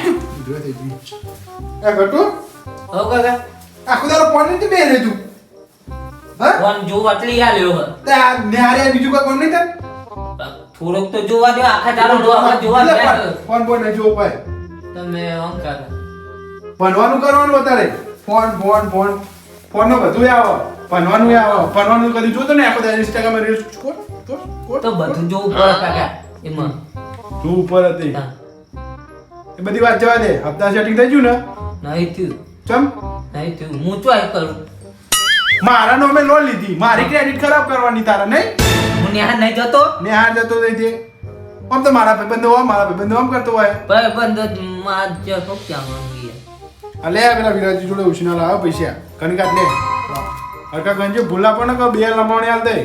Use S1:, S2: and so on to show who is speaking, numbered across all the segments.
S1: જો તે જી એ ગટુ
S2: હો કાકા
S1: આખો દારો ફોન નહીં બે રે તું હા
S2: ફોન જોવા એટલી આલ્યો હે
S1: તે આ નેહારે બીજું કોઈ કોણ નહીં તાર
S2: થોડોક તો જોવા દો આખા દાડો જોવા
S1: ફોન બોલ નહીં જોવો પાય
S2: તમે આમ કાકા
S1: ભણવાનું કરવાનું અત્યારે ફોન ફોન ફોન ફોન નો બધું આવે ભણવાનું કદી જોતો ને આખો દાડો ઇન્સ્ટાગ્રામ માં રીલ્સ કોટ
S2: તો બધું જોવું પડે કાકા એમાં
S1: જો ઉપર હતી
S2: હા.
S1: એ બધી વાત જવા દે હપ્તા સેટિંગ થઈ ગયું ને
S2: નહીં થયું
S1: ચમ
S2: નહીં થયું હું ચોય કરું
S1: મારા નામે લોન લીધી મારી ક્રેડિટ ખરાબ કરવાની તારા નહીં
S2: હું ન્યા નહીં જતો
S1: ને હાર જતો રહી છે આમ તો મારા ભાઈબંધો આમ કરતો હોય
S2: ભાઈબંધ માં જે તો ક્યાં માંગી
S1: અલે પેલા વિરાજી જોડે ઉછીના લાવ પૈસા કનકાત લે હરકા ગંજો ભૂલા પણ કો બે લમોણે હાલ દે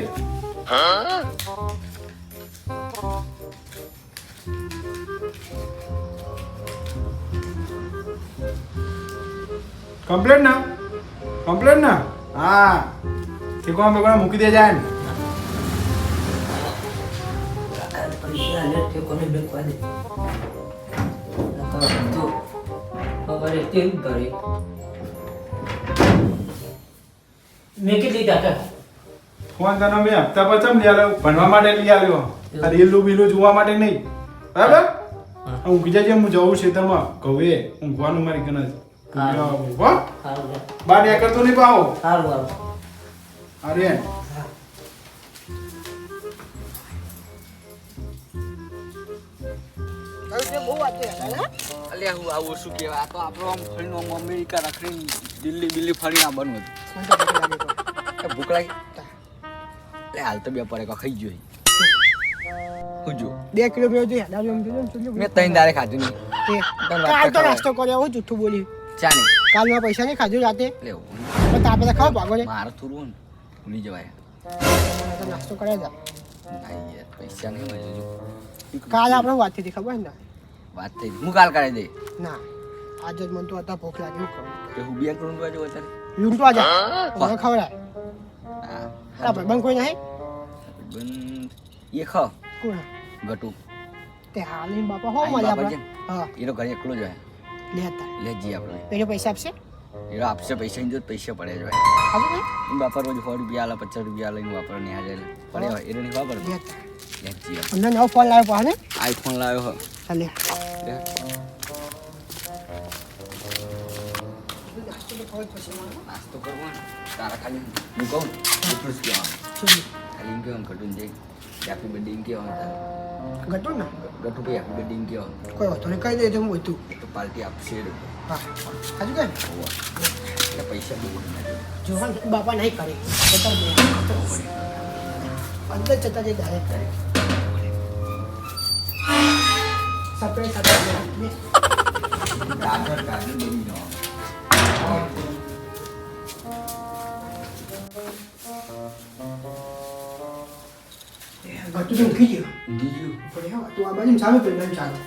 S1: કમ્પ્લેટ ના હા કે કોણ બગડા મૂકી દે જાય ને
S2: પૈસા લે તે કોને બેકવા દે તો હવે તેલ ભરે મેં કેટલી કાકા
S1: ફોન તને મેં હપ્તા પર ચમ લઈ આવ્યો ભણવા માટે લઈ આવ્યો આ રીલું બીલું જોવા માટે નહીં બરાબર હું બીજા જેમ હું જવું છે તમે કહું એ ઊંઘવાનું મારી કને હો બાર એ કરતો નહીં પાવો
S2: સારું
S1: અરે
S3: અલ્યા હું આવું શું કહેવાય આ તો આપણો આમ ફરીનો અમેરિકા રખડીને દિલ્હી ફરી ના બનવું ભૂખ લાગી એટલે હાલ તો બે પડે ખાઈ ગયો હું જો
S4: 2 કિલોમીટર જોઈએ દારૂ એમ જોજો
S3: મેં 3 દાડે ખાધું નહીં
S4: કાલ તો નાસ્તો કર્યો હું જૂઠું બોલી
S3: ચાને
S4: કાલમાં પૈસા નહીં ખાધું રાતે
S3: લેવું
S4: તો તાપે તો ખાવ ભાગો ને
S3: મારે થોડું ભૂલી જવાય
S4: તો નાસ્તો કર્યા હતા
S3: ભાઈ યાર પૈસા નહીં મળે જો
S4: કાલ આપણે વાત થઈ ખબર ને
S3: વાત થઈ હું કાલ કરાવી દે
S4: ના આજે જ મને તો હતા ભૂખ લાગી હું કરું
S3: કે હું બેંક લોન બાજુ અત્યારે
S4: લૂંટવા જા મને ખવડાય
S3: હા
S4: આ ભાઈ કોઈ નહીં
S3: બંધ એ ખાવ
S4: કોણ
S3: ગટુ
S4: તે હાલીન બાપા હો મળ્યા આપણે હા
S3: એનો ઘરે એકલો જ હોય
S4: લેતા
S3: લે જી આપણે
S4: પેલો પૈસા આપશે
S3: એ આપશે પૈસા ની જો પૈસા પડે જ હોય
S4: આપો ને
S3: બાપા રોજ 100 રૂપિયા આલા 50 રૂપિયા લઈને વાપરો ને હાજર પડે હોય એને નહીં વાપર
S4: લેતા
S3: લે જી
S4: અંદર નવો ફોન લાવ્યો પાને
S3: આઈફોન લાવ્યો હો
S4: હાલે
S3: નાસ્તો કરવો ને તારા ખાલી હું કહું એટલું જ કહેવાનું ખાલી એમ કહેવાનું ઘટું જઈ હેપી બર્થડે એમ કહેવાનું
S4: ગટો ને
S3: ગટુ ભાઈ હેપી બર્થડે એમ કહેવાનું
S4: કોઈ વાતો નહીં કહી દેજો હું હતું
S3: એ તો પાર્ટી આપશે
S4: હા આજુ કે
S3: એટલે પૈસા બહુ
S4: જોહન બાપા નહીં કરે જતા દે અંદર જતા દે ડાયરેક્ટ સપરે સપરે
S3: ગાજર બની જવાનું
S4: ગટુ તો ઊંઘી ગયો
S3: બીજું
S4: પડે હા તું આ બાજુ ચાલુ કરી બાજુ ચાલુ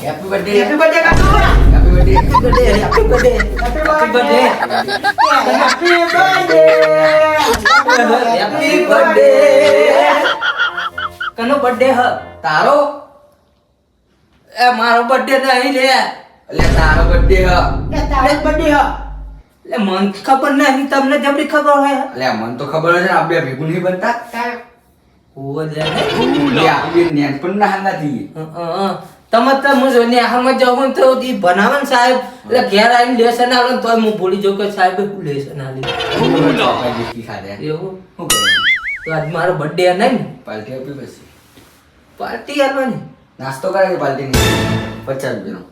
S3: હેપી બર્થડે
S4: હેપી બર્થડે કાકા
S3: happy birthday
S4: happy birthday happy birthday happy birthday
S2: happy birthday કનો બર્થડે હ
S3: તારો
S2: એ મારો બર્થડે નહીં લે
S3: એટલે તારો બર્થડે હ
S4: એ તારે બર્થડે હા
S2: એટલે મને ખબર નહીં તમને જબરી ખબર હોય
S3: એટલે મને તો ખબર છે ને આપણે ભેગું નહીં બનતા
S2: ઓલે
S3: એટલે આપણે નેન પણ ના હંગાતી
S2: તમે તો મુજો ને હામાં જવું તો ઈ બનાવન સાહેબ એટલે ઘેર આવીને લેસન આલો તો હું ભૂલી જાઉં કે સાહેબ હું લેસન આલી
S3: દેખી ખાધે
S2: એવું
S3: શું કરું
S2: તો આજ મારો બર્થડે નહીં ને
S3: પાર્ટી આપી પછી
S2: પાર્ટી આલવાની
S3: નાસ્તો કરાવી પાર્ટી ની 50 રૂપિયાનો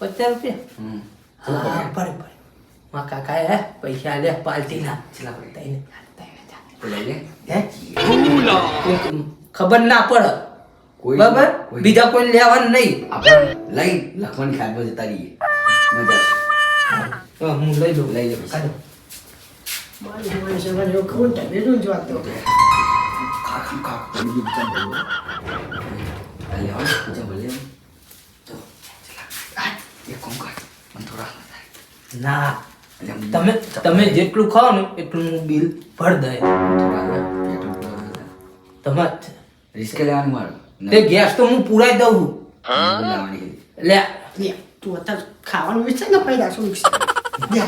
S2: 50 રૂપિયા હા બરાબર માં કાકા હે પૈસા લે પાર્ટી ના
S3: છેલ્લા પડે
S2: તઈને
S3: લઈ લે
S2: હે ખબર ના પડે
S3: કોઈ
S2: બરાબર બીજા કોઈ લેવાનું નહીં
S3: આપણે લઈ લખવાની ખાડમાં જતા રહીએ મજા આવશે
S2: તો હું લઈ લઉં
S3: લઈ લે પછી
S2: કાઢો
S4: મારી જોડે સેવા જેવો ખબર તમે શું જોવા તો
S3: ખા બીજું બધા બોલો અલે આવ બીજા બોલે તો ચલા એક કોમ કર મને થોડા
S2: ના
S3: એટલે
S2: તમે જેટલું ખાઓ ને એટલું હું બિલ ભર દે
S3: થોડા
S2: તમાર
S3: રિસ્ક લેવાનું મારું
S2: તે ગેસ તો હું પુરાઈ દઉં છું.
S3: લેવાની
S2: લે
S4: લે તું અત્યારે ખાવાનું વિચાર ને પૈડા શું વિચાર લે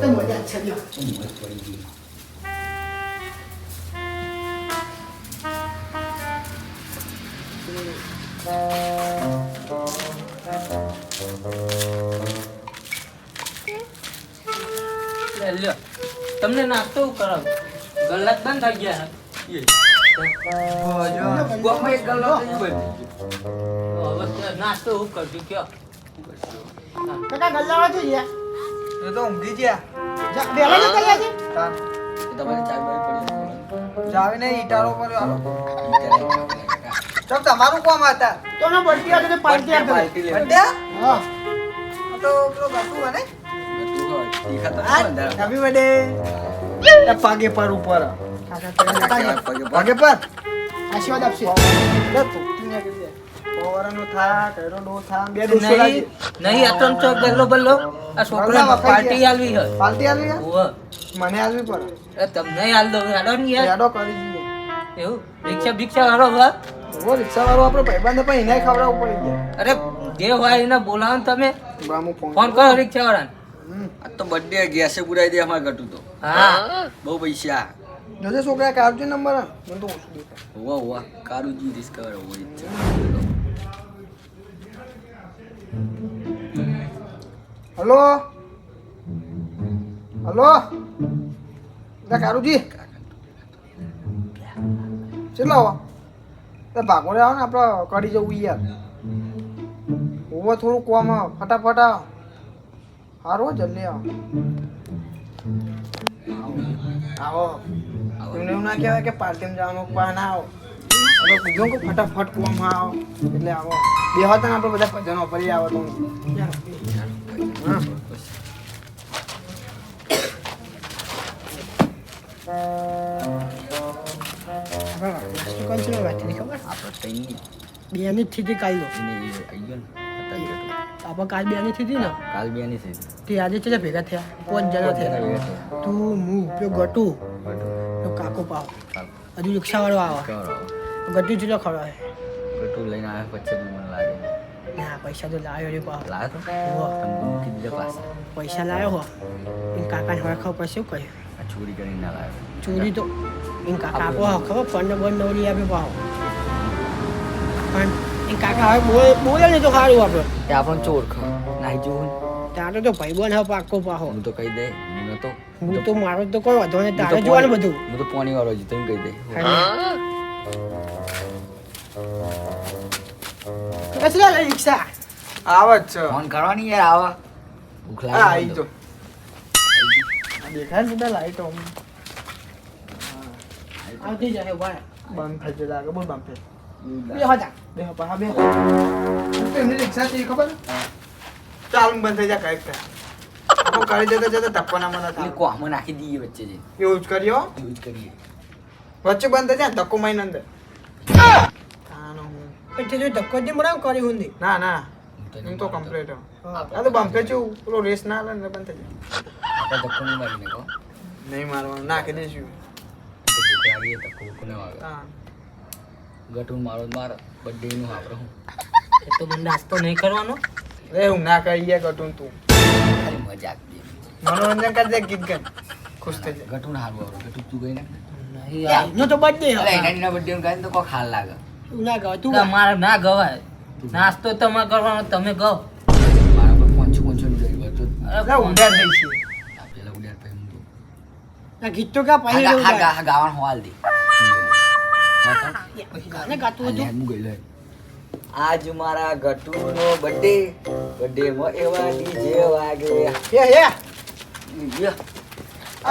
S4: તો મજા જ છે લ્યો.
S2: લે લ્યો તમને નાસ્તો કરાવ ગલ્લા બંધ થઈ ગયા
S3: ગોમાં એક ગલ્લો થઈ ગયો.
S2: હવે તો નાસ્તો હું કરજો કયો
S4: કાકા ગલ્લાવા જોઈએ
S5: એ તો ઊંઘી ગયા
S4: બેલા જતા રહ્યા છે
S5: તાન.
S3: એ તમારી ચાવી બાવી પડી
S5: જાવીને ઈટારો પર આલો ચમ તમારું કોમ હતા
S4: તો ના બળતી હતી પાર્ટી આપે
S3: પાર્ટી લેવા.
S5: બડ્યા
S4: હા
S5: આ તો પેલો ગટુ હે ને
S3: ગટુ હોય. ઈ ખાતા
S5: આ
S3: નથી બંધારા.
S5: હેપી બર્થડે એ પાગે પર ઉપર
S4: કાકા તો
S3: પગે પગે
S5: પાગે પર
S4: આશીર્વાદ આપશે
S5: લે તું તીને કરી દે ઓવરનો થા કઈરો ડો થા બે દોસ્તો
S2: નહીં
S5: લાગી
S2: નહીં આ તો ગલ્લો બલ્લો આ છોકરા પાર્ટી આલવી હે
S5: પાર્ટી આલી હે?
S2: ઓવે
S5: મને આલવી પડે
S2: એ તમને આલ દો હેડો ને યાર
S5: યાડો કરી દઈએ
S2: એવું રિક્ષા ભિક્ષા વાળો હા
S5: ઓ રિક્ષા વાળો આપણો ભાઈબંધ પણ એને ખવડાવવું પડી ગયા
S2: અરે જે હોય એને બોલાવો ને તમે
S5: બામુ
S2: ફોન કરો રિક્ષા વાળાને
S3: આ તો બર્થડે ગેસે પુરાઈ દે અમાર ગટુ તો
S2: હા
S3: બહુ પૈસા
S5: જોજે છોકરા કાઢજો નંબર મને તો ઓછું દેખાય
S3: હોવા હોવા કારુજી ડિસ્કવર હોય છે
S5: હલો હલો લે કારુજી ચેટલા આવો તે ભાગોડે આવો ને આપણે કરી જવું યાર હોવા થોડું કોમ ફટાફટ આવો સારું જલ્દી આવો આવો એમને એવું ના કહેવાય કે પાર્ટીમાં જવાનું પા ના આવો હવે કીધું કે ફટાફટ કોમ આવો એટલે આવો બે હતા ને આપણે બધા ભજનો ફરી આવો તો હા
S4: નાસ્તો કોણ છે વાત નહીં ખબર
S3: આપણે કઈ
S4: બેની સ્થિતિ કાઢી લો
S3: નહીં આવી ગયો ને
S4: આપણે કાલ બેની સ્થિતિ ને
S3: કાલ બી આની થઈ
S4: તે આજે ચલે ભેગા થયા 5 જણા થયા તું હું ઉપયોગ ગટુ તો કાકો પાવ હજુ રિક્ષાવાળો આવે ગટુ ચલો ખરો હે
S3: ગટુ લઈને આવ્યા પછી જ મને લાગે
S4: ના પૈસા તો લાવ્યો રે પાવ
S3: લાગે તો
S4: હોવ.
S3: તમે મૂકી દીધા પાછા
S4: પૈસા લાવ્યો હો એમ કાકાને હવે ખબર પછી શું કહ્યું
S3: આ ચોરી કરીને ના લાગે
S4: ચોરી તો એમ કાકા આપો હો ખબર પંદર બંધ નવરી આપે પાવ પણ એ કાકા હવે બોલે ને તો સારું આપણે
S3: એ આપણને ચોર નાઈ જોવું
S4: તારે તો ભાઈબંધ હવે પાકો પાહો
S3: હું તો કહી દે હું તો
S4: હું તો મારો તો કોઈ વાંધો નહીં તારે જોવાનું બધું
S3: હું તો પોણી વાળો છું તમે કહી દે
S4: कसला रिक्षा
S5: આવે જ છે
S3: ફોન કરવાની યાર આવા ભૂખ
S5: હા આવી
S3: લાગે
S5: જો દેખાય ને બધા લાઈટો
S4: આવતી જાય ભાઈ
S5: બંધ થઈ જશે લાગે બોલ બંધ થઈ
S4: બે હતા
S5: બે પા બે એમની રિક્ષા છે ખબર ચાલ બંધ થઈ જાય કઈક આપણે કરી જતા જતા ધક્કો ના મને
S3: એટલે
S5: થાય
S3: કોહમાં નાખી દઈએ વચ્ચે જઈને
S5: એવું જ કર્યો
S3: યુઝ કરીએ
S5: વચ્ચે બંધ થઈ જાય ધક્કો મારીને અંદર
S4: એટલે જો ધક્કો જ મરાવ કરી હુંદી
S5: ના ના એમ તો કમ્પ્લીટ આ તો બમ્પે છું પેલો રેસ ના લે ને બંધ થઈ જાય
S3: આપણે ધક્કો નહીં મારીને કહો
S5: નહીં મારવાનું નાખી દઈશું
S3: તો ભૂખ લાગીએ ધક્કો ભૂખ ન આવે
S5: હા
S3: ગટું મારો માર બર્થડે નું આપણે હું
S2: એ તો મને નાસ્તો નહીં કરવાનો
S5: રે હું ના કહીએ ગટું તું
S3: ખાલી મજાક દે
S5: મનોરંજન કરી દે ગીત ગાન ખુશ થઈ જાય
S3: ગટું હારું આવે ગટું તું ગઈ ને
S2: નહીં
S4: નો તો બર્થડે
S3: એટલે એના બર્થડે નું ગાય તો કોઈ હાલ લાગે
S4: ના ગાવ તું
S2: મારે ના ગવાય નાસ્તો તમારે કરવાનો તમે કહો
S3: મારા પર પોંચો પોંચો નું જોઈ તો
S5: લે ઊંડા થઈ છે
S3: આ પેલા ઉડાડ પે હું
S4: ના ગીત તો કા પાહી
S3: હા
S4: રહ્યું
S3: ગા ગાવાનું હોલ દે
S4: ગાને ગાતું હતું
S3: હું ગઈ લે આજ મારા ગટુનો બર્થડે માં એવા ડીજે વાગે
S4: હે હે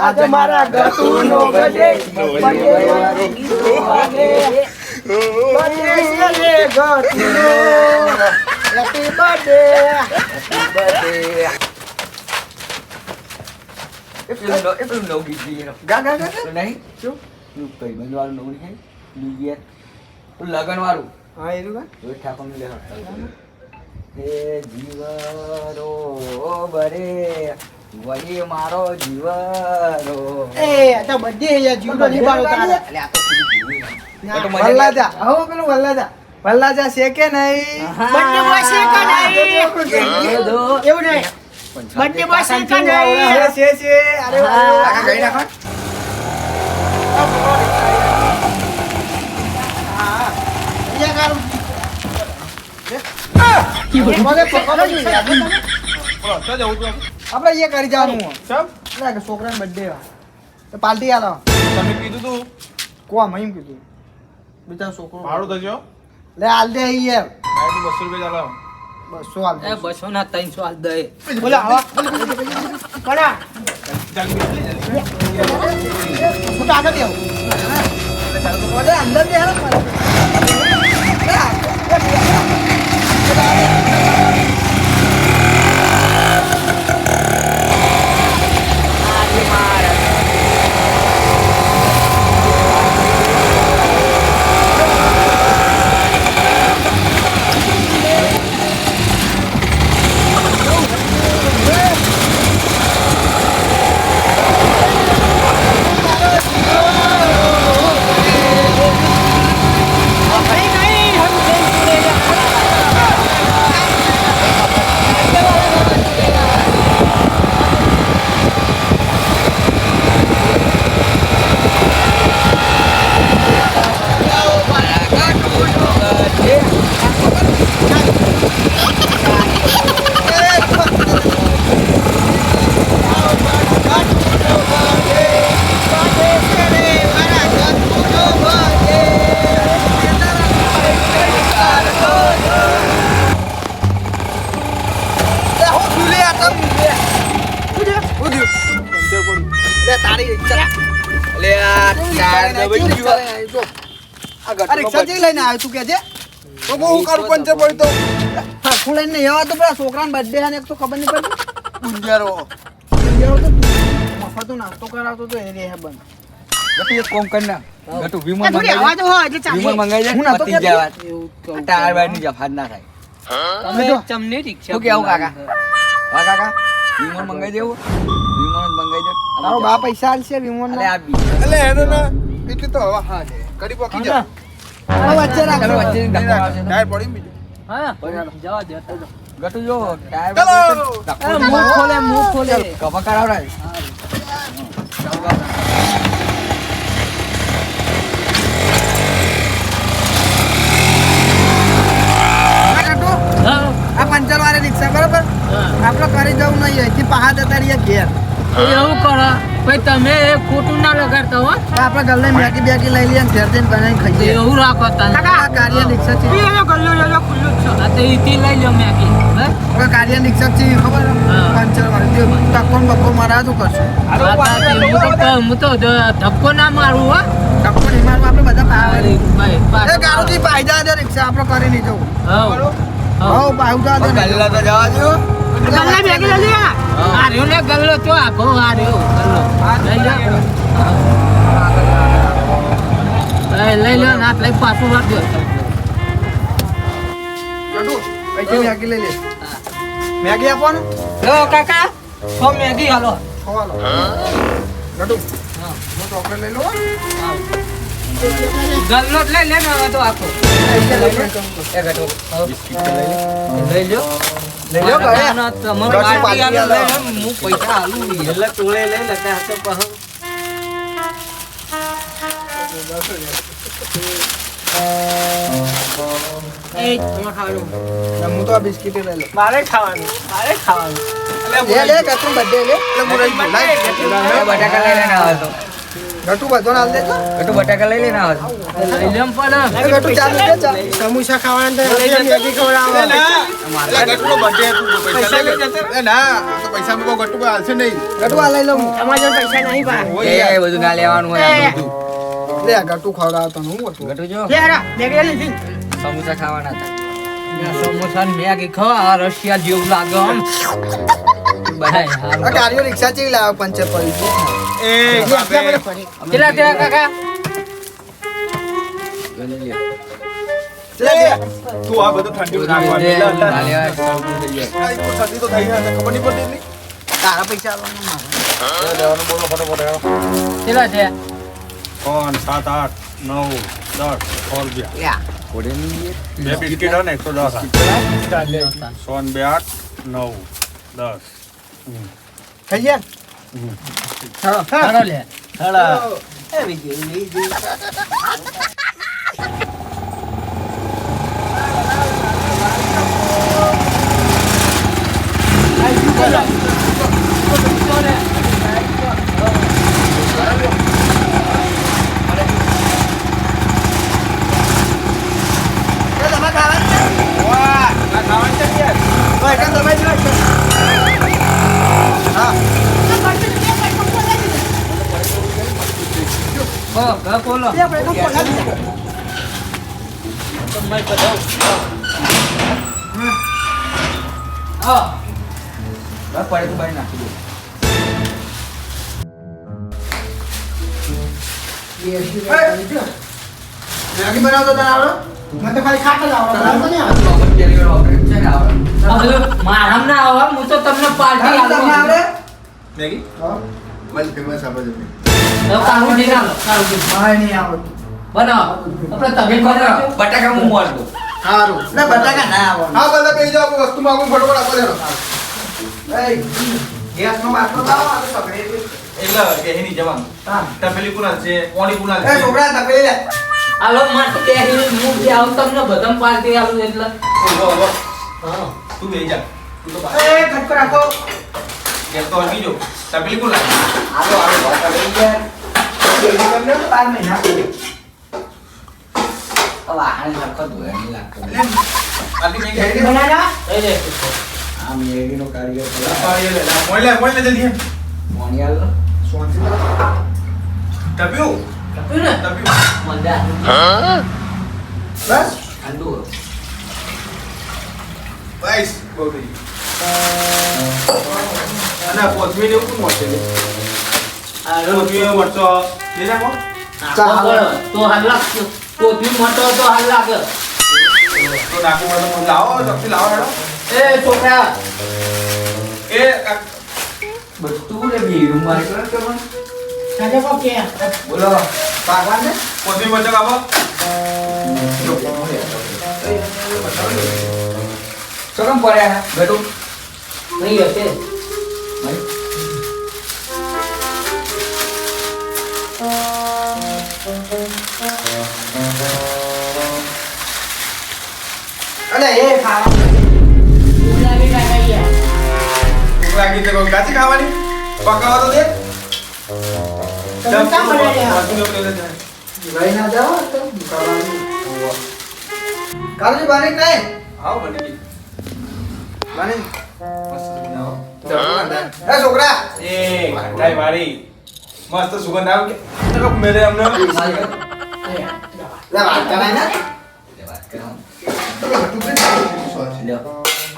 S5: આજ મારા ગટુનો બર્થડે બર્થડે રે ગટુનો હેપી બર્થડે
S3: એ પેલું નવું ગીત ગઈ
S5: ગા ગા ગા
S3: નહીં
S5: શું
S3: નું કઈ બંધ વાળું નવું નહીં ન્યુ યર લગન વાળું
S5: હા એનું કા
S3: જોઈ ઠાકોર નું લેવા હે જીવરો બરે વળી મારો જીવરો.
S4: એ આ તો બર્થડે છે યાર, જીવ તો નહીં પાડો તારે.
S3: અલે આ તો પેલું જીવું એમ. તો મજા
S5: વલ્લાજા હવે પેલું વલ્લાજા છે કે નહીં?
S4: બર્થડે બોય છે કે નહીં? એવું નહીં. બર્થડે બોય છે કે નહીં?
S5: છે અરે વાહ.
S3: કાકા ગઈ નાખો.
S4: અહીંયા કારું.
S5: મને પકડો નહીં.
S1: ચો જવું તું
S5: આપણે એ કરી જવાનું
S1: સબ
S5: એટલે કે છોકરાનો બર્થડે તો પાર્ટી આલો
S1: તમે કીધું તું
S5: કોમ એમ કીધું બીજા છોકરો
S1: ભાડું થજો
S5: લે હાલ દે ઈ એમ
S1: ભાઈ તું 200 રૂપિયા ચાલો
S5: 200 હાલ દે
S2: 200 ના 300 હાલ દે.
S5: બોલો આવા કડા ફોટો આગળ દેવો ઓલે અંદર દે હાલો રિક્ષા જઈ લઈને આવ્યો તું કે છે તો હું કરું પંચર પડી તો હું લઈને નહીં આવ્યો તો પેલા છોકરાનો બર્થડે છે ને એક તો ખબર નહીં પડી ગુંજારો તો મફતો નાસ્તો કરાવતો તો એ રે બંધ
S3: ગટુ એક કોમ કર ના ગટુ વિમલ
S4: થોડી
S3: મંગાઈ
S4: આવાજ હોય એટલે ચાલે.
S3: વિમલ મંગાઈ
S5: હું
S3: જાય
S5: નતો
S3: પતી
S5: કહેતો.
S3: જાય વાત.
S2: એવું કહું.
S3: ટાયર બાયર ની જફાત ના થાય.
S2: તમે ચમની રિક્ષા
S3: શું કેવું કાકા? હા કાકા વિમલ મંગાઈ દેવું વિમલ જ મંગાઈ દે.
S5: તારો બા પૈસા આલશે વિમોન
S3: અલે આ બી
S1: એટલે હેડો ના એટલે તો હવે હા છે કરી પોકી જા
S5: વચ્ચે રાખ
S3: ચાલો વચ્ચે ધક્કો આવશે.
S1: ટાયર પડી બીજું
S2: હા જવા દે તો.
S3: ગટુ જો ટાયર
S1: ચાલો.
S3: ધક્કો
S2: એ મું ખોલે મું ખોલે.
S3: કપા કરાવડાય.
S2: હા
S5: આ પંચર વાળી રિક્ષા બરોબર
S2: હા.
S5: આપણે કરી જવું નહીં અહીંથી પહાડ જતા રહીએ ઘેર
S2: એવું કરો ભાઈ તમે એ ખોટું ના લગાડતા હો.
S5: તો આપણે ગલ્લે મેગી બેગી લઈ લઈએ ને ઘેર જઈને બનાવીને ખાઈએ
S2: એવું રાખો તને.
S5: આ કાર્ય રિક્ષા છે
S2: આ તો ઈથી લઈ લો મેગી. હે?
S5: આપણે કાર્ય રિક્ષા છે ખબર
S2: હા.
S5: પંચર વાળી ટક્કો ને બક્કો મારા શું કરશું
S2: આ તાતી હું તો ધક્કો ના મારું હો.
S5: ટક્કો નહીં મારવા આપણે બધા પાવા
S2: ભાઈ
S5: એ
S2: પાછો
S5: ગારુજી પાયદા દે રિક્ષા આપણે કરી નહીં જવું
S2: હવ.
S5: હવ પાયદા દે
S3: ગલ્લા તો જવા દો.
S2: આ રહ્યો ને ગલ્લો તો આખો આ રહ્યો ગલ્લો. લઈ લો નાથ લઈ પાછું વાળજો.
S5: ગટુ પૈસા મેગી લઈ લે મેગી આપો ને
S2: લો કાકા 6 મેગી હાલો.
S5: ખવાલો ગટુ હું ચોકલેટ લઈ લઉં
S2: ગલ્લો જ લઈ લે ને હવે તો આખો.
S5: પૈસા લઈ લે
S3: એ ગટુ બિસ્કિટ તો લઈ લે.
S2: લઈ લો.
S5: લઈ લો ઘરે
S2: ના, તમારે
S5: બસ
S2: પાર્ટી
S5: પાર્ટી
S2: આલો
S5: આલો.
S2: લઈ લો, હું પૈસા આલું નહીં. એટલે ટોળે લઈ લે ત્યાં તો પાછું.
S5: હું તો આ બિસ્કિટ લઈ લઉં
S1: મારે ખાવાનું
S5: લે લે ગટુ બધે લે
S3: એ બટાકા લઈ લેને આવે તો.
S5: ગટુ બધો હાલ દેજો
S3: ગટુ બટાકા લઈ લેને આવે તો.
S2: લઈ લેમ પણ.
S5: એ ગટુ ચાલુ દે ચાલ સમોસા ખાવાના તો મેગી ખવડાવો
S1: ગટુનો બર્થડે હતું પૈસા લઈ જતા ના તો પૈસા માં ગટુ કોઈ હાલશે નહીં
S5: ગટુ આ લઈ લઉં
S3: એ બધું ના લેવાનું હોય આ બધું.
S5: લે ગટુ ખવડાવતો હું હતું
S3: ગટુ જો
S4: મેગી
S3: સમોસા ખાવાના હતા.
S2: સમોસા ને મેગી ખાવા રશિયા જેવું લાગે આમ. ભાઈ હારું.
S5: આ કાર્યો રિક્ષા ચેવી લાવ્યો પંચર પડી ગયું
S1: એ બાપે
S2: કેટલા થયા કાકા?
S3: લઈ લે.
S5: લે લે
S1: તું આ બધું ઠંડી
S3: ના
S1: નાખવાની
S3: લેવાય.
S1: ઠંડી તો થઈ જાય ખબર નહીં પડતી એટલી
S5: તારા પૈસા આવવાના મારે
S1: દેવાનું બોલો ફટાફટ હેડો.
S4: કેટલા છે
S1: 5 7 8 9 10 11
S5: લ્યા
S3: ઘોડેની
S1: બે બિસ્કિટ હોય ને 110 સોન 2 8 9 10
S5: થઈ ગયા
S4: ચાલો લે
S5: એ વિજય
S2: બોલો
S3: બસ પડે તો બારી નાખી દો
S5: મેગી બનાવતો તને આવડે મને તો ખાલી ખાતા જ આવડે બનાવતો નહીં આવડે
S2: મારામ ના આવે હું તો તમને પાર્ટી
S5: તમને આવડે
S1: મેગી
S2: કાઢું નહીં ના કાઢું
S5: મારે નહીં આવડતું
S2: બનાવો આપણે તમે બનાવો
S3: બટાકા હું માર દો
S5: સારું ના બટાકા ના આવડે
S1: હા બધા કઈ જાવ વસ્તુ માંગુ ફટોફટ આપો દેરો
S5: ગેસનો વાસણો લાવો આ તો સગડે
S1: એટલે કેહની જવાન
S5: હા
S1: તપેલી કુના છે કોણી કુના
S5: એ છોકરા તપેલી લે
S2: હાલો મારે તે હું જે આવું તમને બધામ પાર્ટી આલું એટલે હા
S1: તું બેહી જા તું તો
S5: એ ખટકો રાખો
S1: ગેસ તો હલકી જો તપેલી કુના
S3: આલો આલો વાત લઈ ગયા
S5: જલ્દી કરી લો 5 મહિના
S3: હવે આને સરખો ધોયા નહીં લાગતો
S1: આલી મેગી
S5: જલ્દી બનાના
S2: એ રે
S3: આ મેગીનો કારીગર
S1: પાડી લે મોય લે જલ્દી
S3: મોનિયાલ
S1: તપ્યું
S2: કપ્યું ને
S1: તપ્યું
S2: મજા
S5: બસ
S3: ઠંડુ
S1: બસ બહુ થઈ અને કોથમીર એવું કોણ મળશે
S2: આ
S1: કોથમીર મરચો લઈ જાઓ
S2: તો હાલ લાગતો કોથમી મોટો તો હાલ લાગે
S1: તો નાખું મને લાવો સબ્જી લાવો હેડો
S2: એ છોકરા
S1: એ
S3: બધું લે બી રૂમ મારે કરો કરવાનું
S4: સાજે કો કે
S3: બોલો
S5: ભગવાન ને
S1: કોથમીર મરચો કાપો
S3: ચોકમ પડ્યા બેટું
S2: નહીં હશે
S5: અલે એ ખાવા
S4: લાગી લાગી
S1: ભૂખ લાગી તો કાચી ખાવાની પકાવો તો દે
S4: તમે કામ બનાવ્યા
S5: લઈ ના જાઓ તો ખાવાનું કાલની બારી કાય
S1: આવો બની ગઈ
S5: બાની
S1: મસ્ત બનાવો
S5: એ છોકરા
S1: એ ઘંટાઈ વાળી મસ્ત સુગંધ આવે કે મેરે અમને
S5: લે વાત કરાય ને
S3: વાત કરાવ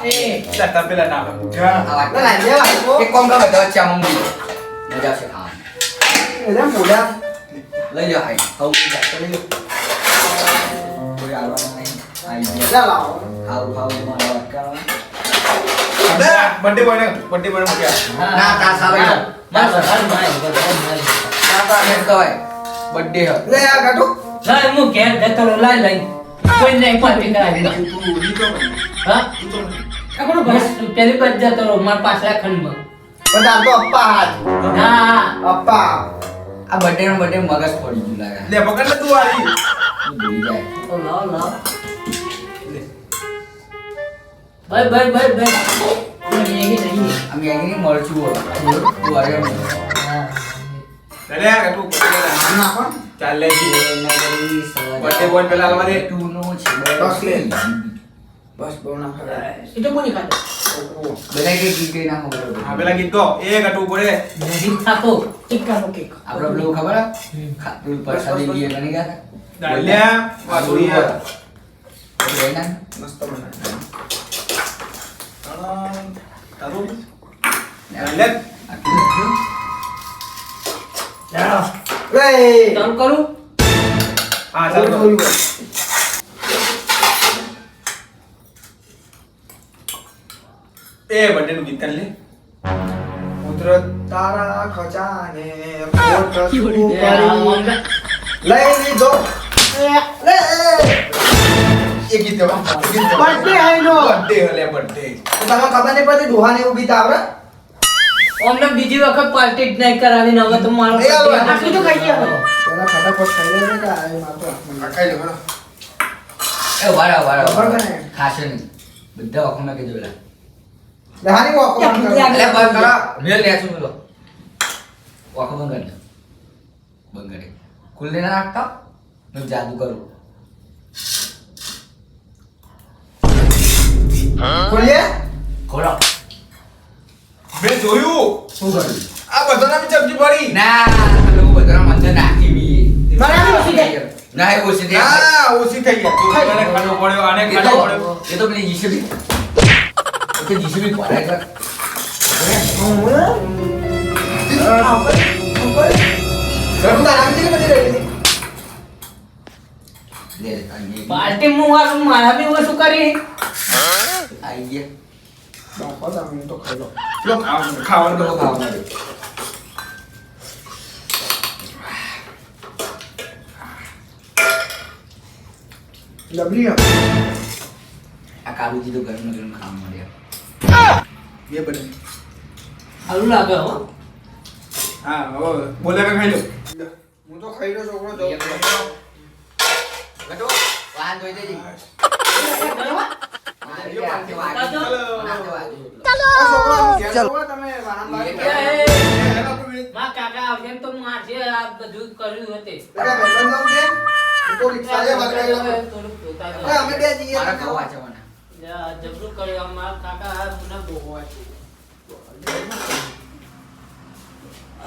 S4: એ
S1: ચાતા પેલા ના
S5: લે લાઈ લે
S3: એક કોમ કા બધા ચા મમ્મી મજા છે ખાવાની
S5: એમ બોલ્યા
S3: લઈ લો હાઈ હાઉ જા લઈ લો કોઈ આવવાનું નહીં આઈ
S5: લે
S3: ગયા
S5: લાવો
S3: હાઉ હાઉ મારા વાત કરવા
S1: બર્થડે બોય મૂક્યા
S3: ના તા સાલે
S2: માર ઘર માં
S3: તા ને તો બર્થડે હે
S5: લે આ ગાટુ
S2: લાય હું ઘેર જતો રહું, લાય લઈ કોઈ નહીં પાર્ટી કરાવી દો હા
S4: આપણો
S2: બસ પેલી પર જતો રહું માર પાછલા ખંડમાં
S5: પણ આ તો અપ્પા હાથ
S2: હા
S5: અપ્પા
S3: આ બર્થડે નો બર્થડે મગજ પડી ગયું લાગે
S1: લે પકડ ને તું વાળી
S3: ભૂલી જાય
S2: તો લાવ લાવ ભાઈ ભાઈ ભાઈ ભાઈ
S4: મેગી નહીં
S3: આ મેગી મરચું હોય તું અરે
S1: અરે આ તું
S5: આમ નાખો
S1: ચાલ લે બર્થડે બોય પેલા આવવા દે
S3: તું નો છે
S5: બસ લે. બસ બહુ ના ખવાય
S4: એ તો કોની ખાતો
S3: બધા કે કી કઈ ના ખબર
S1: હા પેલા ગીત તો એ ગટુ પડે
S2: નહીં ખાતો
S4: ટીકાનો કેક
S3: આપણે પેલું ખબર ખાતું પરસાદી લઈએ ગણી ગયા
S1: ડાલ્યા વાસુડી
S3: હતા
S1: મસ્ત બનાય તારું ડાલ્યા
S5: લે
S2: ચાલુ કરું
S1: હા ચાલ
S5: બોલ બોલ
S1: એ બર્થડે નું ગીત કર લે
S5: કુદરત તારા ખજાને ખોટ શું કરી લઈ લીધો લે એ ગીત ગાવા બર્થડે આઈનો બર્થડે હલે બર્થડે તો તમને ખબર નહીં પડતી ડોહાને એવું ગીત આવડે
S2: અમને બીજી વખત પાર્ટી જ નહીં કરાવીને હવે તો મારો
S5: એ હવે
S2: આટલું તો ખાઈ ગયા હવે.
S5: પેલા ફટાફટ ખાઈ લે કે આ મારતો ખાઈ લે બરો
S3: એ વારા વારા
S5: બરાબર ને?
S3: ખાશે નહીં બધા વખતમાં કે જોલા
S5: લહાની વોકો
S3: એટલે બંધ કરો મેલ લે છું મેલો વખત બંધ કરી દો બંધ કરી ખુલ્લે ના રાખતા હું જાદુ કરું
S5: ખોલીએ
S3: ખોલો
S1: મેં જોયું
S5: શું કર્યું
S1: આ બધાના બી ચમચી પડી
S3: ના તમે બધા મંદર નાખી બી
S5: મારે આની ઓછી થઈ.
S3: ના એ ઓછી થઈ
S1: હા ઓછી થઈ ગયા આને ખાડો પડ્યો આને
S3: એ
S1: ખાડો
S3: તો
S1: પડ્યો
S3: એ તો પેલી જીસીબી એ તો જીસીબી પડાય કર લે લે આઈ
S2: પાર્ટી હું મારા બી ઓછું કરી
S3: ગયા
S1: લો ખાવાનું
S3: તો
S1: તો
S3: ખાવાનું આ કાબુજી તો ગરમ ગરમ ખાવા મળ્યા
S1: બે બને
S2: સારું લાગે હો
S1: હા હવે બોલે કે ખાઈ લો
S5: હું તો ખાઈ રહ્યો છોકરો
S3: ગટો વાન ધોઈ દેજી
S2: માં કાકા આવશે તો મારશે આ બધું કર્યું હતે થોડુંક પોતા જબરું કર્યું મારા કાકા મને બહુ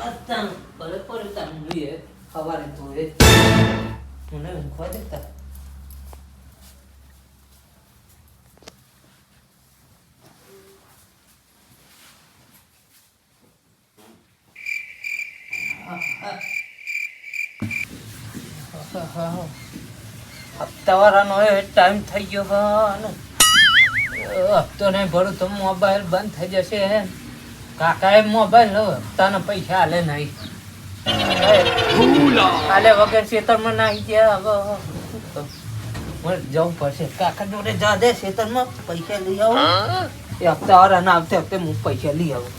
S2: અત્યાર ભલે પડતા મુએ સવારે તો એ મને ઊંઘવા દેતા હપ્તાવાળાનો ટાઈમ થઈ ગયો હા હપ્તો નહીં ભરું તો મોબાઈલ બંધ થઈ જશે કાકાએ મોબાઈલ હપ્તાના પૈસા હાલે નહીં હાલે વગર ખેતરમાં નાહી ગયા હવે શું કરું? મારે જવું પડશે કાકા જોડે જા દે ખેતરમાં પૈસા લઈ આવો એ હપ્તાવાળાના આવતે હપ્તે હું પૈસા લઈ આવું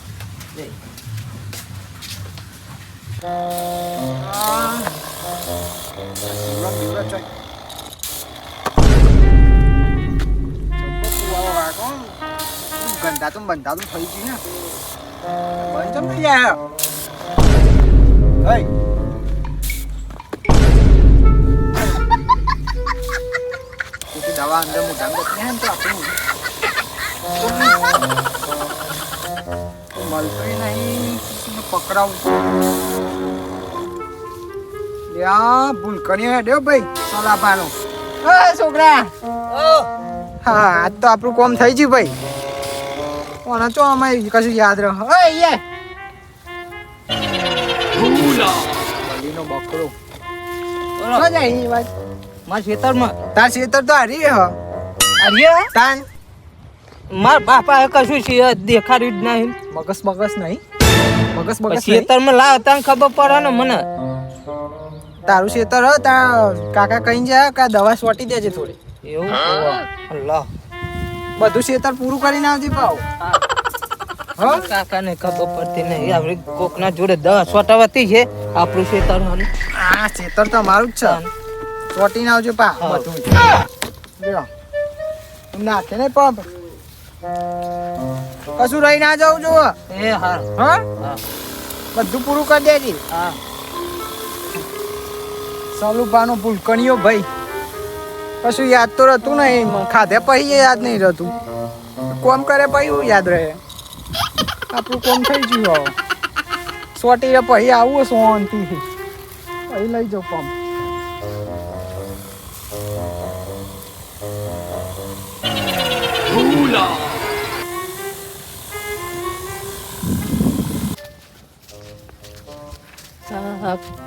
S5: ગંદા તો બંધા તો થઈ ગયું ને બંધ ચમ થઈ જાય હઈ દવા અંદર મોઢામાં જતી ને તો આપણું મળતું નહીં પકડાવું યા ભૂલકણી હેડ્યો ભાઈ સલાપાનો છોકરા હા આજ તો આપણું કોમ થઈ ગયું ભાઈ કોને તો અમે કશું યાદ રહો ઓય બલીનો બકરો
S2: બોલો
S5: જાય એ વાત
S2: મારા ખેતરમાં
S5: તાર ખેતર તો હારી હ
S2: અરે
S5: તાન
S2: મારા બાપાએ કશું છે દેખાડ્યું જ નહીં
S5: મગસ મગસ નહીં મગસ મગસ નહીં
S2: ખેતરમાં લાવ તને ખબર પડે ને મને
S5: તારું ખેતર હ તાર કાકા કઈ જાય કે દવા સોટી દેજે થોડી
S2: એવું અલ્લાહ
S5: બધું ખેતર પૂરું કરીને આવજે પાવ
S2: કાકાને ખબર પડતી નહીં આપણે કોકના જોડે દવા સોટાવતી છે આપણું ખેતર હન
S5: આ ખેતર તો મારું જ છે સોટીને આવજો પા
S2: હા.
S5: બધું લ્યો નાખે ને પંપ કશું રહી ના જવું જો
S2: એ હાર
S5: હા
S2: હા
S5: બધું પૂરું કરી દેજે
S2: હા
S5: સલુભાનો ભૂલકણીઓ ભાઈ કશું યાદ તો રહેતું નહીં ખાધે પછી યાદ નહીં રહેતું કોમ કરે પછી યાદ રહે આપણું કોમ થઈ ગયું હવે સોટી રે પછી આવું શાંતિથી પછી લઈ જાઉં પંપ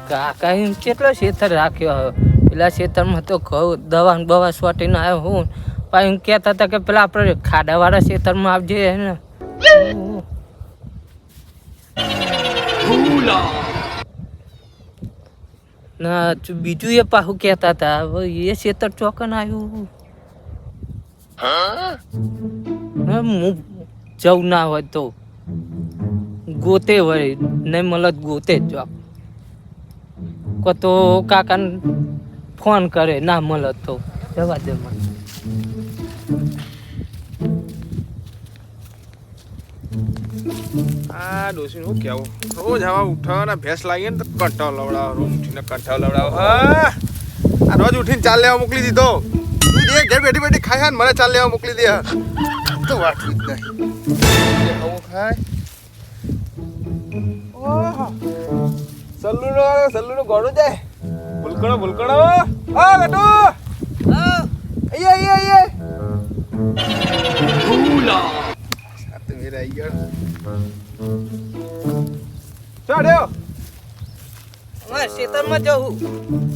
S2: કાકા એમ કેટલો ખેતર રાખ્યો હવે પેલા ખેતરમાં તો ઘઉં દવા ને બવા સોટીને આવ્યો હું પછી એમ કહેતા હતા કે પેલા આપણે ખાડાવાળા ખેતરમાં આવજે ને ના બીજું એ પાછું કહેતા હતા હવે એ ખેતર ચોકન આવ્યું હું જવું ના હોય તો ગોતે હોય નહીં મળત ગોતે જ જાવ કો તો કાકાને ફોન કરે ના મળત તો જવા દે મને
S1: આ ડોસીને શું કહેવું રોજ હવા ઉઠાવવાના ભેંસ લાગીએ ને તો કંઠાવ લવડાવો રોજ ઉઠીને કંઠાવ લવડાવો હા આ રોજ ઉઠીને ચાલ લેવા મોકલી દીધો એ ઘેર બેઠી બેઠી ખાય ને મને ચાલ લેવા મોકલી દે તો વાટવી જ નહીં ખાવું ખાય ઓહો સલ્લુનો ગોળું જાય ભૂલકણો હા ગટુ અહીંયા તો મેરા આવી ગયો ચાડ્યો
S2: હવે ખેતરમાં જવું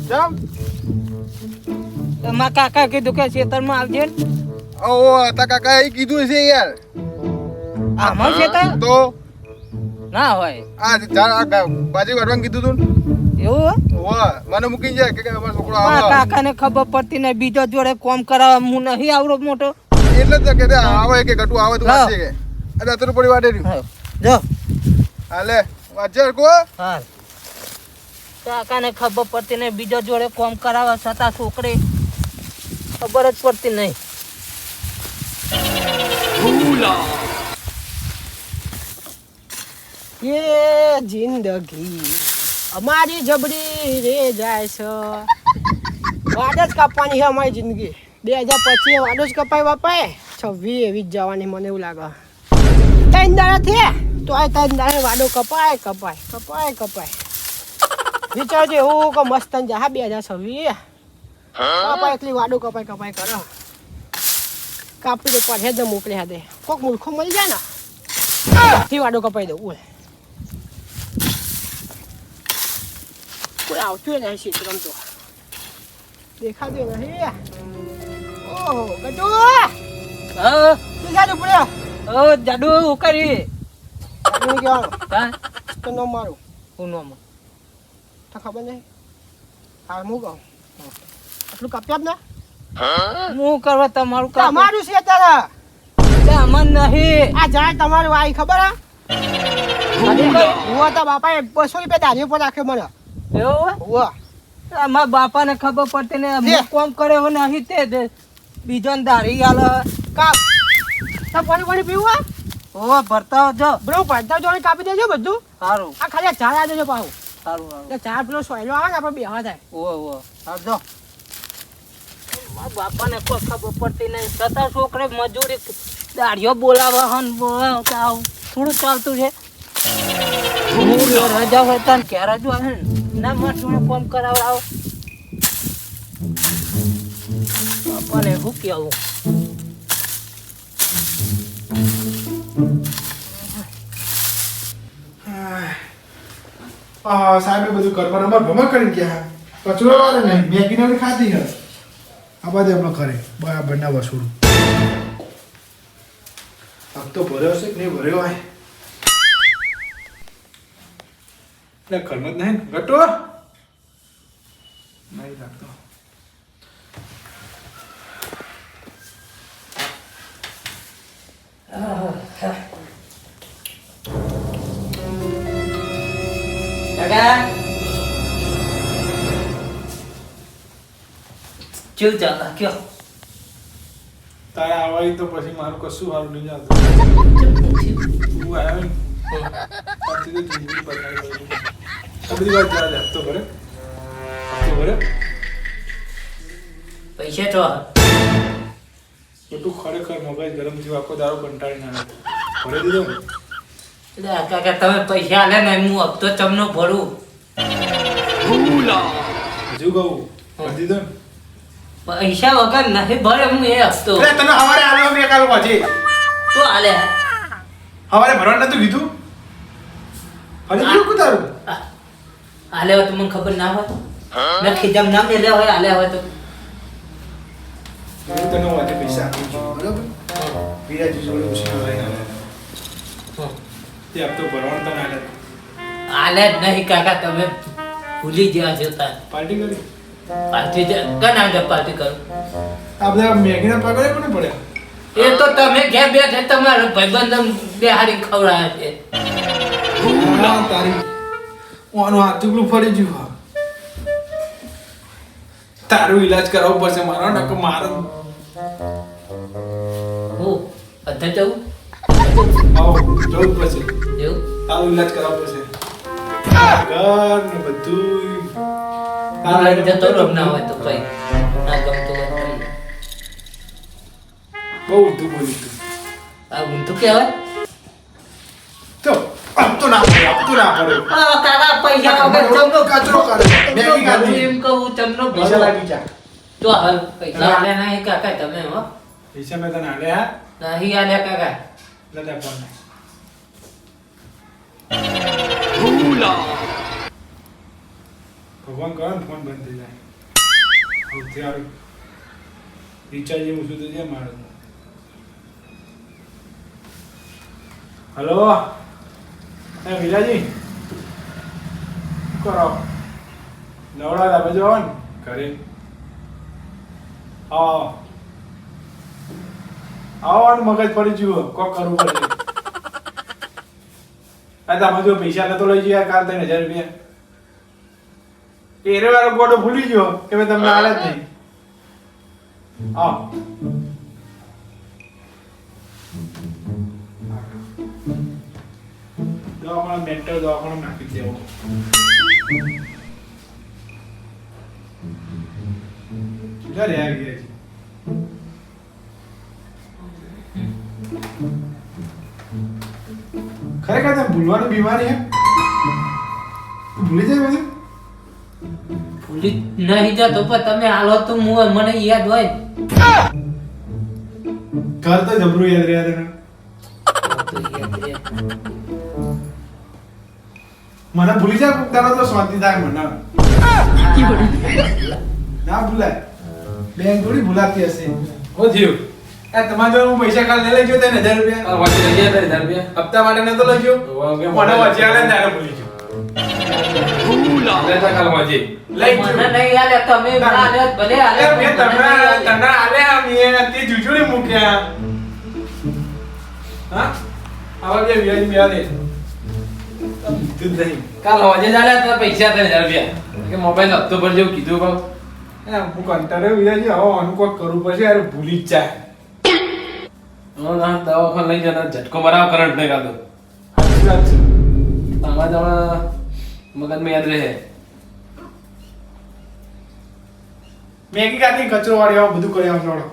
S1: જામ
S2: મારા કાકા કીધું કે ખેતરમાં આવજે ને
S1: ઓ તા કાકા એ કીધું છે યાર
S2: આમાં ખેતર
S1: તો
S2: ના હોય
S1: આ બાજી વાળવાનું કીધું તું
S2: એવું
S1: વાહ મને મૂકીને જાય કે અમારો છોકરો
S2: મારા
S1: આવે
S2: કાકાને ખબર પડતી નહીં બીજો જોડે કોમ કરાવવા હું નહીં આવડો મોટો
S1: એટલે જ કે આવે કે ગટુ આવે તો વાંચે કે અરે અત્યારે પડી વાડે રહ્યું
S2: જો
S1: હાલે વાંચે કો
S2: હા કાકાને ખબર પડતી નહીં બીજો જોડે કોમ કરાવવા છતાં છોકરી ખબર જ પડતી નહીં
S4: ये जिंदगी અમારી જબરી રે જાય છે વાડ જ કાપવાની છે અમારી જિંદગી 2025 વાડ જ કપાય બાપાએ 26 એવી જ જવાની મને એવું લાગે 3 દાડા થયા તો આ 3 દાડે વાડો કપાય વિચારજો એવું કે મસ્ત જા 2026 બાપા એટલી વાડો કપાય કરો કાપી દે પર હેદ મોકલે હાથે કોક મૂર્ખો મળી જાય ને થી વાડો કપાઈ દઉં ઓય કોઈ આવતું નહીં શીતરમ તો દેખાતું નહીં ઓહો ગટુ
S2: હા
S4: તું જાડું પડ્યો
S2: ઓ જાડુ હું કરી
S4: જાડું કહેવાનું
S2: હા
S4: તો ન મારું
S2: હું નો
S4: તો ખબર નહીં હા હું કહું આટલું કાપ્યા જ ને
S2: હું કરવા તમારું કામ
S4: તમારું છે તારા
S2: અમન નહીં
S4: આ જાય તમારું આઈ ખબર હા હું હતા બાપાએ 200 રૂપિયા દાઢી પર રાખ્યો મને
S2: એવું
S4: વાહ
S2: મારા બાપાને ખબર પડતી ને હું કોમ કર્યો નહીં તે બીજો ને દારી ગાલ
S4: કાપ તો પાણી પીવું
S2: ઓ ભરતા જો
S4: બ્રો પડતા જોડે કાપી દેજો બધું
S2: સારું
S4: આ ખાલી ચા આ દેજો પાછું
S2: સારું
S4: એટલે ચાર પેલો સોયલો આવે ને આપણે બેહવા થાય
S2: ઓ હા જો મારા બાપાને કોઈ ખબર પડતી નહીં છતાં છોકરે મજૂરી દાઢીઓ બોલાવા હન થોડું ચાલતું છે રજા હોય તને ક્યારે જો આવે ના મારે થોડું કોમ કરાવડાવો બાપાને શું કહેવું
S1: સાહેબે બધું કરવાનું અમારે ભમા કરીને ગયા કચરો વાળે નહીં મેગીને ખાધી હે આ બધે એમનો કરે બરાબર ના વસૂલ હક તો ભર્યો છે કે નહીં ભર્યો હોય એટલે ઘરમાં જ નહીં ગટો નહીં રાખતો
S2: કેવું ચાલે કયો
S1: તારા આવાય તો પછી મારું કશું સારું નહીં જાતું તું આવ્યો ને પછી તો જિંદગી બતાવી દઉં આ બધી વાત યાદ હપ્તો ભરે
S2: પૈસા તો
S1: તું ખરેખર મગજ ગરમ થયું આખો દારો કંટાળી ના ભરી દીધો ને
S2: એટલે કાકા તમે પૈસા આલે ને હું હપ્તો તમને ભરું
S1: હજુ કહું ભરી દીધો ને
S2: પૈસા વગર નહીં ભરે હું એ હપ્તો
S1: અરે તને હવારે આલો મેં કાલો પછી
S2: તો આલે
S1: હવારે ભરવાનું નતું કીધું હજી કીધું કું તારું
S2: આલે હોય તો મને ખબર ના હોય મેં ખીજામ ના મેલે હોય આલે હોય તો
S1: હું તને વાતે પૈસા આપું છું બરાબર વિરાજી જોડે ઉછી લઈને તે હપ્તો ભરવાનો તને આલે
S2: આલે જ નહીં કાકા, તમે ભૂલી ગયા છો તાર.
S1: પાર્ટી કરી
S2: પાર્ટી કના જ પાર્ટી કરું?
S1: આ બધા મેગીના પગારે કોને પડ્યા
S2: એ તો તમે ઘેર બેઠે તમારા ભાઈબંધ બેહારી ખવડાવે છે.
S1: તારી ઓનું હાથુકલું ફરી ગયું હા. તારું ઈલાજ કરાવવું પડશે મારો નકો મારો
S2: હું અધર જવું
S1: આવો જવું જ પડશે
S2: એવું?
S1: તારું ઈલાજ કરાવવું પડશે ઘર ને બધું
S2: તારા જતો રોગ ના હોય તો ભાઈ ના ગમતું હોય તો.
S1: બહુ ઊંધું બોલી તું
S2: આ ઊંધું કહેવાય?
S1: તો આમ તો ના પડે આમ તો ના પડે
S2: આ કાકા પૈસા વગર જમનો
S1: કચરો કરે મેગી ખાધી
S2: એમ કહું જમનો
S1: પૈસા લાગી જા
S2: તો હાલ પૈસા આલે નહીં કાકા તમે હો
S1: પૈસા મેં તને આલે હા
S2: નહીં આલે કાકા.
S1: લડા ફોન ભગવાન કરો ને ફોન બંધ થઈ જાય સૌથી સારું રિચાર્જ એવું શું તો છે મારે હલો હે વિલાજી શું કરો નવડા તમે જો ને ઘરે આવો આવો ને મગજ પડી ગયું કોક કરવું પડશે આ તમે જો પૈસા નતો લઈ ગયા કાલ 3000 રૂપિયા એરે વાળો ગોડો ભૂલી ગયો કે મેં તમને આલે જ નહીં આવો દવાખાના મેન્ટલ દવાખાના નાખી દેવો ઘરે આવી ગયા છે ખરેખર તને ભૂલવાની બીમારી હે ભૂલી જાય બધું
S2: ભૂલી નહીં જતો પણ તમે હાલો તો મને યાદ હોય.
S1: ઘર તો જબરું યાદ રહ્યા તને
S2: તો યાદ રહે.
S1: મને ભૂલી જાય કોક દાડો તો શાંતિ થાય મને ના ભૂલાય બેંક થોડી ભૂલાતી હશે
S3: હો થયું
S1: આ તમારા જોડે હું પૈસા કાલ લઈ ગયો તને 1000 રૂપિયા
S3: આ વાંચી લઈ ગયા 1000 રૂપિયા
S1: હપ્તા માટે નતો લઈ ગયો મને વચ્ચે આલે ત્યારે ભૂલી ગયો
S3: લેતા કાલ વાંચી
S1: લઈ
S2: મને
S1: ગયો
S2: નહીં આલે તમે આલે ભલે આલે
S1: અરે મેં તમને આલે આમ તે જુજુડી મૂક્યા હા આવા કે વ્યાજ મ્યાલે તું નહીં
S3: કાલ વાંચી ચાલ્યા તો પૈસા 3000 રૂપિયા કે મોબાઈલ હપ્તો પર જેવું કીધું કહું
S1: હું કંટાળ્યો વિરાજી હવે આનું કોઈક કરવું પડશે યાર ભૂલી જ જાય
S3: દવાખાને લઈ જતા ઝટકો મરાવ કરંટ નહીં કાઢો
S1: સાચી વાત છે
S3: આમાં તમારા મગજમાં યાદ રહે
S1: મેગી ખાધી કચરો વાળી આવો બધું કરી આવો જોડો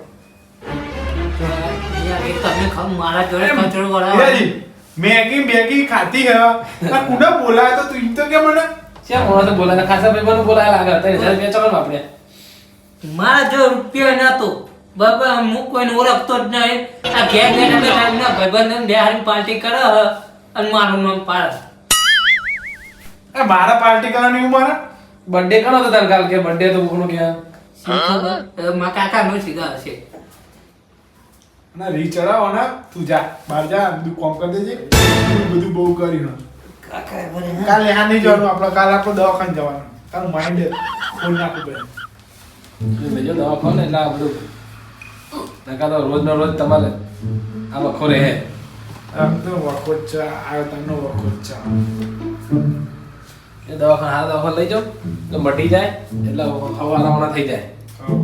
S2: તમે મારા જોડે કચરો વળાવો.
S1: વિરાજી મેગી ખાતી હે આ કુડા બોલાય તો તું તો કે મને
S3: શ્યાં મોણો તો બોલાય ખાસા ભાઈબંધો બોલાય લાગે 3000 રૂપિયા ચલો આપણે
S2: મારા જો રૂપિયા નતો બાબા હું કોઈને ઓળખતો જ નહીં. આ ઘેર ઘેર બેઠા એમના ભાઈબંધોને બેહારીને પાર્ટી કરે અને મારું નામ પાડે.
S1: એ મારા પાર્ટી કરવાની ઉંમર
S3: બર્થડે કરો તો તાર કાલ કે બર્થડે તો કોનો ક્યાં
S2: શું ખબર? મારા કાકાનો સીધા હશે.
S1: અને રી ચડાવો ને તું જા બહાર જા બધું કોમ કરી દેજે બધું બહુ કરી કાલે હા નહીં જવાનું આપણે કાલે આપણે દવાખાને જવાનું તારું માઇન્ડ ખોલ નાખવું પડે
S3: લેજો દવાખાને એટલે આ બધું નકા તો રોજ નો રોજ તમારે આ વખો રહે
S1: આમ તો વખો જ છે આવ્યો તમને વખો જ છે
S3: એ દવાખાને આ દવાખાને લઈ જાઓ તો મટી જાય એટલે હવાના થઈ જાય
S1: આવો.